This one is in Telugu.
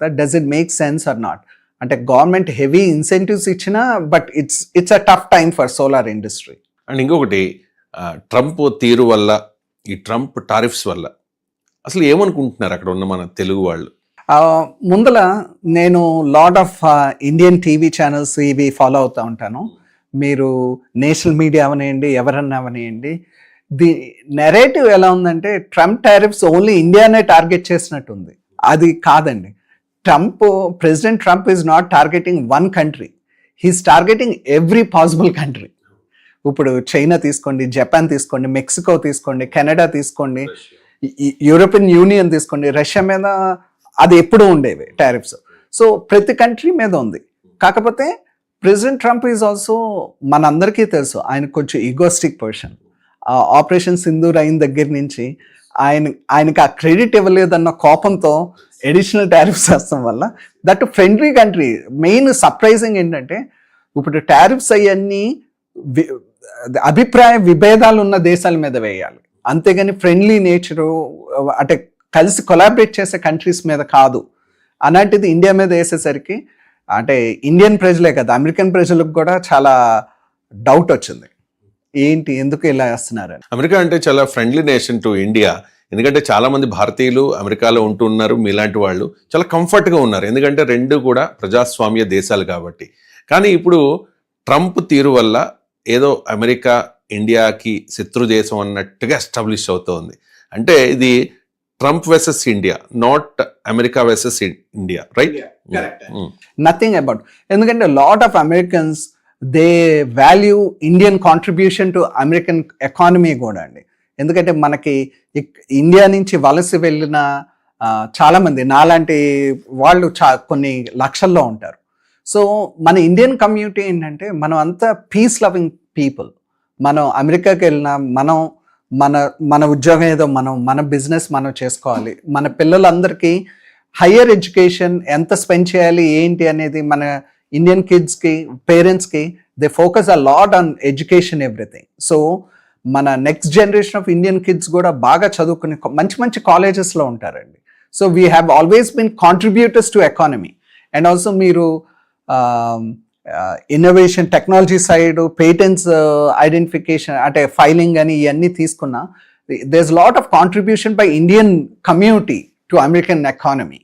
తర్వాత does it make sense or not. అంటే గవర్నమెంట్ హెవీ ఇన్సెంటివ్స్ ఇచ్చినా but it's a tough time for solar industry. And ఇంకొకటి ట్రంప్ తీరు వల్ల, ఈ ట్రంప్ టారిఫ్స్ వల్ల అసలు ఏమనుకుంటున్నారు అక్కడ ఉన్న మన తెలుగు వాళ్ళు? ముందల నేను lot of Indian TV channels ఇవి ఫాలో అవుతూ ఉంటాను. మీరు నేషనల్ మీడియా అవనియండి, ఎవరన్నా అవనియండి, ది నెరేటివ్ ఎలా ఉందంటే ట్రంప్ టారిఫ్స్ ఓన్లీ ఇండియానే టార్గెట్ చేసినట్టు ఉంది. అది కాదండి. President Trump is not targeting one country, he's targeting every possible country. ఇప్పుడు చైనా తీసుకోండి, జపాన్ తీసుకోండి, మెక్సికో తీసుకోండి, కెనడా తీసుకోండి, యూరోపియన్ యూనియన్ తీసుకోండి, రష్యా మీద అది ఎప్పుడూ ఉండేవి టారిఫ్స్. సో ప్రతి కంట్రీ మీద ఉంది. కాకపోతే ప్రెసిడెంట్ ట్రంప్ ఈజ్ ఆల్సో, మనందరికీ తెలుసు ఆయన కొంచెం ఈగోస్టిక్ పర్సన్. ఆపరేషన్ సింధూర్ అయిన దగ్గర నుంచి ఆయనకి ఆ క్రెడిట్ ఇవ్వలేదన్న కోపంతో అడిషనల్ టారిఫ్స్ వేస్తాం వల్ల, that friendly country. Main surprising ఏంటంటే ఇప్పుడు టారిఫ్స్ అవన్నీ అభిప్రాయ విభేదాలు ఉన్న దేశాల మీద వేయాలి, అంతేగాని ఫ్రెండ్లీ నేచరు అంటే కలిసి కొలాబరేట్ చేసే కంట్రీస్ మీద కాదు. అలాంటిది ఇండియా మీద వేసేసరికి అంటే ఇండియన్ ప్రజలే కదా, అమెరికన్ ప్రజలకు కూడా చాలా డౌట్ వచ్చింది, ఏంటి ఎందుకు ఇలా వేస్తున్నారని. అమెరికా అంటే చాలా ఫ్రెండ్లీ నేషన్ టు ఇండియా. ఎందుకంటే చాలా మంది భారతీయులు అమెరికాలో ఉంటున్నారు, మీలాంటి వాళ్ళు చాలా కంఫర్ట్గా ఉన్నారు, ఎందుకంటే రెండు కూడా ప్రజాస్వామ్య దేశాలు కాబట్టి. కానీ ఇప్పుడు ట్రంప్ తీరు వల్ల ఏదో అమెరికా ఇండియాకి శత్రు దేశం అన్నట్టుగా ఎస్టాబ్లిష్ అవుతోంది. అంటే ఇది Trump versus India, not America versus India, right? Nothing about. ఎందుకంటే lot of Americans they value Indian contribution to American economy కూడా అండి. ఎందుకంటే మనకి ఇండియా నుంచి వలస వెళ్ళిన చాలామంది నాలాంటి వాళ్ళు కొన్ని లక్షల్లో ఉంటారు. సో మన ఇండియన్ కమ్యూనిటీ ఏంటంటే మనం అంతా పీస్ లవింగ్ పీపుల్. మనం అమెరికాకి వెళ్ళినా మన ఉద్యోగం ఏదో మన బిజినెస్ మనం చేసుకోవాలి. మన పిల్లలందరికీ హయ్యర్ ఎడ్యుకేషన్ ఎంత స్పెండ్ చేయాలి ఏంటి అనేది మన ఇండియన్ కిడ్స్కి, పేరెంట్స్కి they focus a lot on education everything. So మన next generation of Indian kids కూడా బాగా చదువుకుని మంచి మంచి కాలేజెస్లో ఉంటారండి. So we have always been contributors to economy. And also మీరు innovation technology side patents identification అంటే ఫైలింగ్ అని ఇవన్నీ తీసుకున్నా there is lot of contribution by Indian community to American economy.